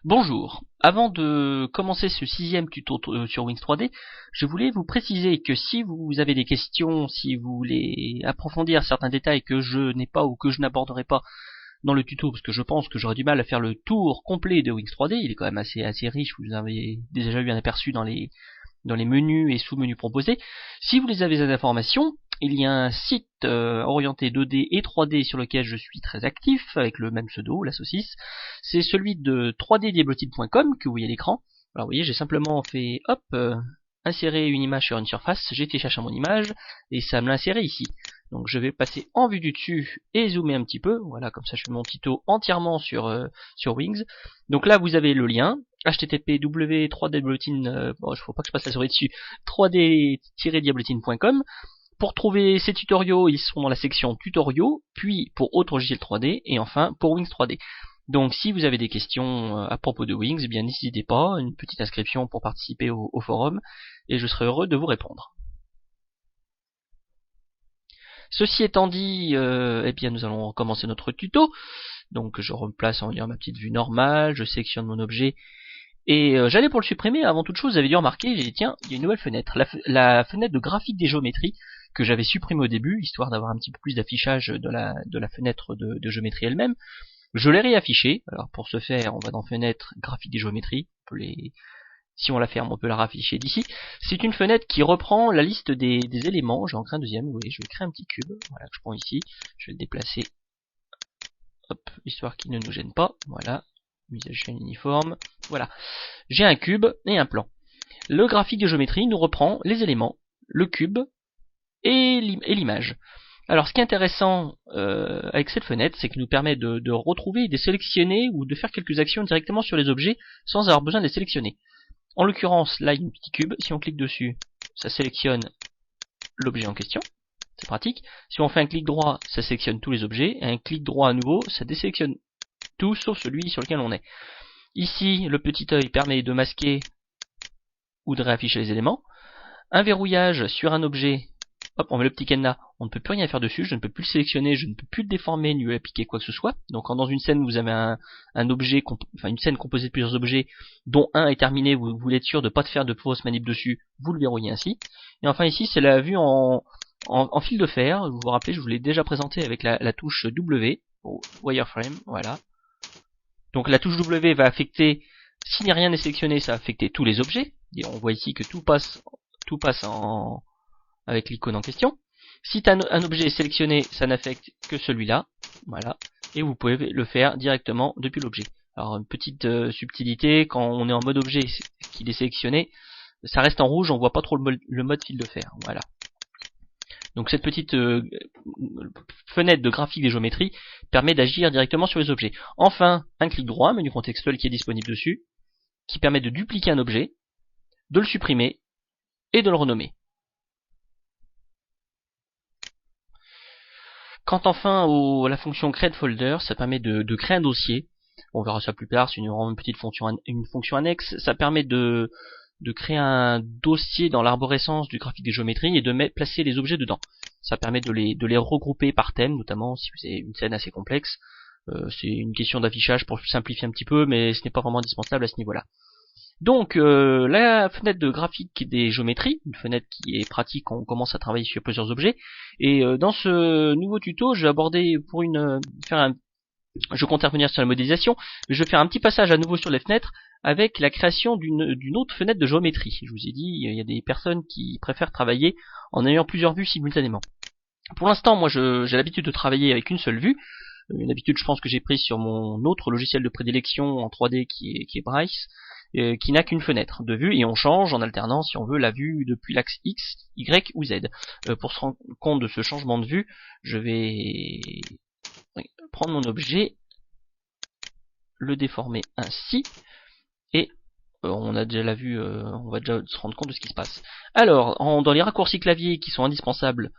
Bonjour, avant de commencer ce sixième tuto sur Wings 3D, je voulais vous préciser que si vous avez des questions, si vous voulez approfondir certains détails que je n'ai pas ou que je n'aborderai pas dans le tuto, parce que je pense que j'aurais du mal à faire le tour complet de Wings 3D, il est quand même assez riche, vous avez déjà eu un aperçu dans les menus et sous-menus proposés. Si vous les avez des informations, il y a un site orienté 2D et 3D sur lequel je suis très actif, avec le même pseudo, la saucisse. C'est celui de 3ddiablotine.com que vous voyez à l'écran. Alors vous voyez, j'ai simplement fait, insérer une image sur une surface, j'ai été chercher mon image, et ça me l'a inséré ici. Donc je vais passer en vue du dessus et zoomer un petit peu, voilà, comme ça je fais mon tuto entièrement sur Wings. Donc là vous avez le lien, http://w3ddiablotine, il faut pas que je passe la souris dessus, 3d-diablotine.com. Pour trouver ces tutoriaux, ils seront dans la section tutoriaux, puis pour autres logiciels 3D, et enfin pour Wings 3D. Donc si vous avez des questions à propos de Wings, eh bien n'hésitez pas, une petite inscription pour participer au forum, et je serai heureux de vous répondre. Ceci étant dit, eh bien nous allons commencer notre tuto. Donc je replace en lien ma petite vue normale, je sélectionne mon objet, et j'allais pour le supprimer. Avant toute chose, vous avez dû remarquer, j'ai dit tiens, il y a une nouvelle fenêtre, la fenêtre de graphique des géométries, que j'avais supprimée au début, histoire d'avoir un petit peu plus d'affichage de la fenêtre de géométrie elle-même. Je l'ai réaffichée. Alors pour ce faire, on va dans fenêtre, graphique des géométries, si on la ferme, on peut la rafficher d'ici. C'est une fenêtre qui reprend la liste des éléments. J'en crée un deuxième, vous voyez, je vais créer un petit cube, voilà, que je prends ici, je vais le déplacer, hop, histoire qu'il ne nous gêne pas, voilà, mise à chaîne uniforme, voilà. J'ai un cube et un plan. Le graphique de géométrie nous reprend les éléments, le cube et l'image. Alors ce qui est intéressant avec cette fenêtre, c'est qu'il nous permet de retrouver et de sélectionner ou de faire quelques actions directement sur les objets sans avoir besoin de les sélectionner. En l'occurrence, là il y a un petit cube, si on clique dessus, ça sélectionne l'objet en question, c'est pratique. Si on fait un clic droit, ça sélectionne tous les objets, et un clic droit à nouveau, ça désélectionne tout sauf celui sur lequel on est. Ici, le petit œil permet de masquer ou de réafficher les éléments. Un verrouillage sur un objet, hop, on met le petit cadenas, on ne peut plus rien faire dessus, je ne peux plus le sélectionner, je ne peux plus le déformer ni lui appliquer quoi que ce soit. Donc quand dans une scène vous avez un objet, une scène composée de plusieurs objets, dont un est terminé, vous voulez être sûr de ne pas faire de fausse manip dessus, vous le verrouillez ainsi. Et enfin ici c'est la vue en fil de fer, vous vous rappelez, je vous l'ai déjà présenté avec la touche W, wireframe, voilà. Donc la touche W va affecter, si rien n'est sélectionné, ça va affecter tous les objets. Et on voit ici que tout passe avec l'icône en question. Si un objet est sélectionné, ça n'affecte que celui-là, voilà. Et vous pouvez le faire directement depuis l'objet. Alors une petite subtilité, quand on est en mode objet qu'il est sélectionné, ça reste en rouge, on voit pas trop le mode fil de fer, voilà. Donc cette petite fenêtre de graphique des géométries permet d'agir directement sur les objets. Enfin, un clic droit, menu contextuel qui est disponible dessus, qui permet de dupliquer un objet, de le supprimer et de le renommer. Quant enfin à la fonction create folder, ça permet de créer un dossier. On verra ça plus tard, c'est une petite fonction annexe. Ça permet de créer un dossier dans l'arborescence du graphique des géométries et de placer les objets dedans. Ça permet de les regrouper par thème, notamment si vous avez une scène assez complexe. C'est une question d'affichage pour simplifier un petit peu, mais ce n'est pas vraiment indispensable à ce niveau-là. Donc la fenêtre de graphique des géométries, une fenêtre qui est pratique quand on commence à travailler sur plusieurs objets. Et dans ce nouveau tuto, je vais aborder je compte revenir sur la modélisation, mais je vais faire un petit passage à nouveau sur les fenêtres avec la création d'une autre fenêtre de géométrie. Je vous ai dit, il y a des personnes qui préfèrent travailler en ayant plusieurs vues simultanément. Pour l'instant, moi j'ai l'habitude de travailler avec une seule vue, une habitude je pense que j'ai prise sur mon autre logiciel de prédilection en 3D qui est Bryce, qui n'a qu'une fenêtre de vue, et on change en alternance si on veut la vue depuis l'axe X, Y ou Z. Pour se rendre compte de ce changement de vue, je vais prendre mon objet, le déformer ainsi, et on a déjà la vue, on va déjà se rendre compte de ce qui se passe. Alors, dans les raccourcis clavier qui sont indispensables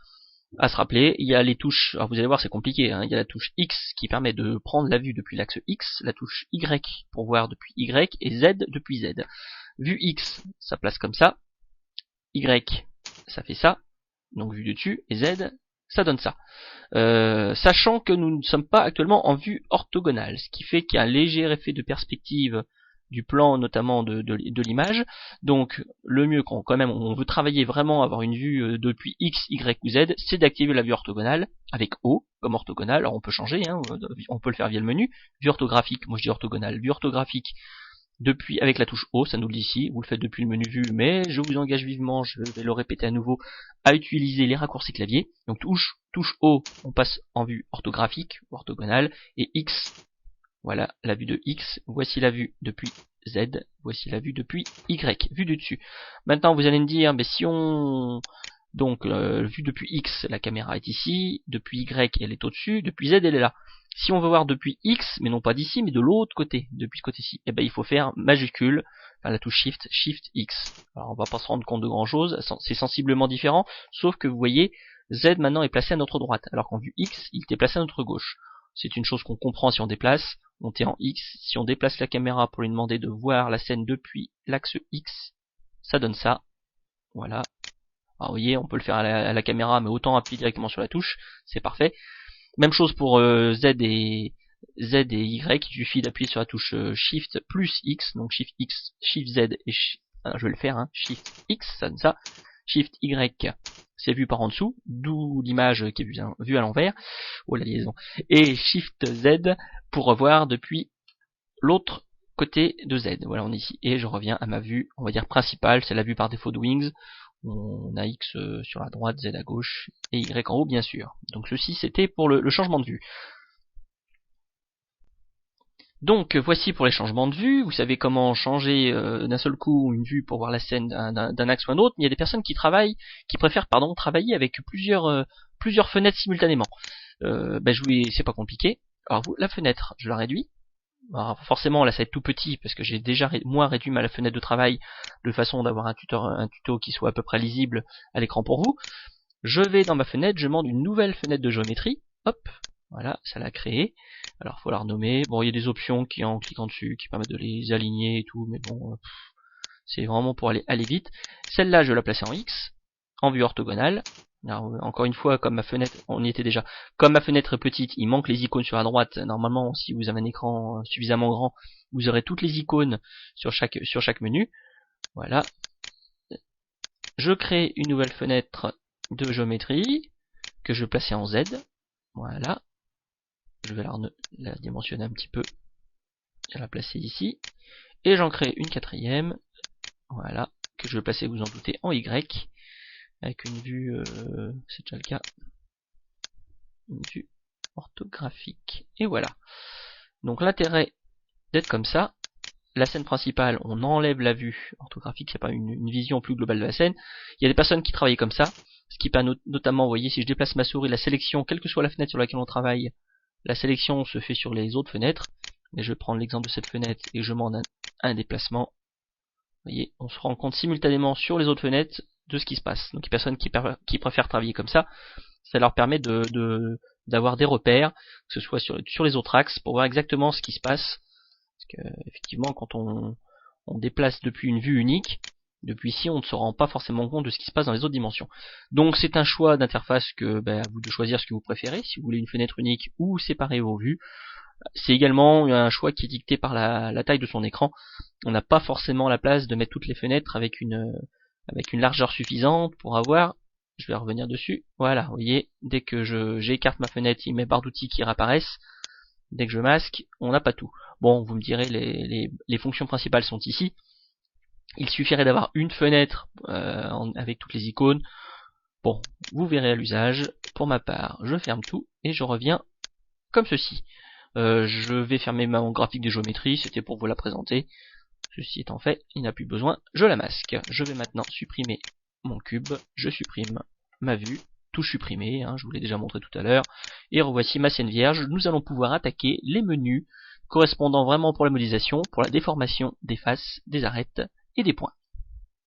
à se rappeler, il y a les touches, alors vous allez voir c'est compliqué, hein, il y a la touche X qui permet de prendre la vue depuis l'axe X, la touche Y pour voir depuis Y, et Z depuis Z. Vue X, ça place comme ça, Y, ça fait ça, donc vue de dessus, et Z, ça donne ça. Sachant que nous ne sommes pas actuellement en vue orthogonale, ce qui fait qu'il y a un léger effet de perspective du plan notamment de l'image. Donc le mieux quand même on veut travailler vraiment avoir une vue depuis X, Y ou Z, c'est d'activer la vue orthogonale avec O comme orthogonale. Alors on peut changer, hein, on peut le faire via le menu. Vue orthographique, moi je dis orthogonale, vue orthographique depuis avec la touche O, ça nous le dit ici, vous le faites depuis le menu vue, mais je vous engage vivement, je vais le répéter à nouveau, à utiliser les raccourcis clavier. Donc touche O, on passe en vue orthographique, orthogonale, et X, voilà la vue de X, voici la vue depuis Z, voici la vue depuis Y, vue du dessus. Maintenant vous allez me dire, mais si on... Donc vue depuis X, la caméra est ici, depuis Y elle est au-dessus, depuis Z elle est là. Si on veut voir depuis X, mais non pas d'ici, mais de l'autre côté, depuis ce côté-ci, eh ben il faut faire majuscule, enfin la touche Shift X. Alors on va pas se rendre compte de grand chose, c'est sensiblement différent, sauf que vous voyez, Z maintenant est placé à notre droite, alors qu'en vue X, il était placé à notre gauche. C'est une chose qu'on comprend si on déplace, on est en X, si on déplace la caméra pour lui demander de voir la scène depuis l'axe X, ça donne ça, voilà. Alors vous voyez, on peut le faire à la caméra, mais autant appuyer directement sur la touche, c'est parfait. Même chose pour Z et Y, il suffit d'appuyer sur la touche Shift plus X, donc Shift X, Shift Z et je vais le faire, hein, Shift X, ça donne ça, Shift Y, c'est vu par en dessous, d'où l'image qui est vue à l'envers, oh la liaison, et Shift Z pour revoir depuis l'autre côté de Z, voilà on est ici, et je reviens à ma vue, on va dire principale, c'est la vue par défaut de Wings, on a X sur la droite, Z à gauche, et Y en haut bien sûr. Donc ceci c'était pour le changement de vue. Donc voici pour les changements de vue, vous savez comment changer d'un seul coup une vue pour voir la scène d'un axe ou un autre, mais il y a des personnes qui préfèrent travailler avec plusieurs fenêtres simultanément. C'est pas compliqué. Alors la fenêtre, je la réduis. Alors forcément là ça va être tout petit parce que j'ai déjà moi réduit ma fenêtre de travail de façon d'avoir un tuto qui soit à peu près lisible à l'écran pour vous. Je vais dans ma fenêtre, je demande une nouvelle fenêtre de géométrie, hop, voilà, ça l'a créé. Alors faut la renommer, bon il y a des options qui en cliquant dessus qui permettent de les aligner et tout, mais bon c'est vraiment pour aller vite. Celle-là je vais la placer en X, en vue orthogonale. Alors, encore une fois, comme ma fenêtre, on y était déjà, comme ma fenêtre est petite, il manque les icônes sur la droite. Normalement, si vous avez un écran suffisamment grand, vous aurez toutes les icônes sur chaque menu. Voilà. Je crée une nouvelle fenêtre de géométrie que je vais placer en Z. Voilà. Je vais la dimensionner un petit peu. Je vais la placer ici. Et j'en crée une quatrième. Voilà. Que je vais placer, vous en doutez, en Y. Avec une vue, c'est déjà le cas, une vue orthographique. Et voilà. Donc l'intérêt d'être comme ça, la scène principale, on enlève la vue orthographique, c'est pas une vision plus globale de la scène. Il y a des personnes qui travaillent comme ça, ce qui permet notamment, vous voyez, si je déplace ma souris, la sélection, quelle que soit la fenêtre sur laquelle on travaille, la sélection se fait sur les autres fenêtres. Mais je vais prendre l'exemple de cette fenêtre et je demande un déplacement. Vous voyez, on se rend compte simultanément sur les autres fenêtres de ce qui se passe. Donc les personnes qui préfèrent travailler comme ça leur permet d'avoir des repères, que ce soit sur les autres axes, pour voir exactement ce qui se passe. Parce que effectivement, quand on déplace depuis une vue unique, depuis ici, on ne se rend pas forcément compte de ce qui se passe dans les autres dimensions. Donc c'est un choix d'interface que à vous de choisir ce que vous préférez, si vous voulez une fenêtre unique ou séparer vos vues. C'est également un choix qui est dicté par la taille de son écran. On n'a pas forcément la place de mettre toutes les fenêtres avec une largeur suffisante pour avoir, je vais revenir dessus, voilà, vous voyez, dès que j'écarte ma fenêtre, il y a mes barres d'outils qui réapparaissent, dès que je masque, on n'a pas tout. Bon, vous me direz, les fonctions principales sont ici, il suffirait d'avoir une fenêtre avec toutes les icônes. Bon, vous verrez à l'usage, pour ma part, je ferme tout, et je reviens comme ceci. Je vais fermer mon graphique de géométrie, c'était pour vous la présenter. Ceci étant fait, il n'a plus besoin, je la masque. Je vais maintenant supprimer mon cube, je supprime ma vue, touche supprimée, je vous l'ai déjà montré tout à l'heure, et revoici ma scène vierge. Nous allons pouvoir attaquer les menus correspondant vraiment pour la modélisation, pour la déformation des faces, des arêtes et des points.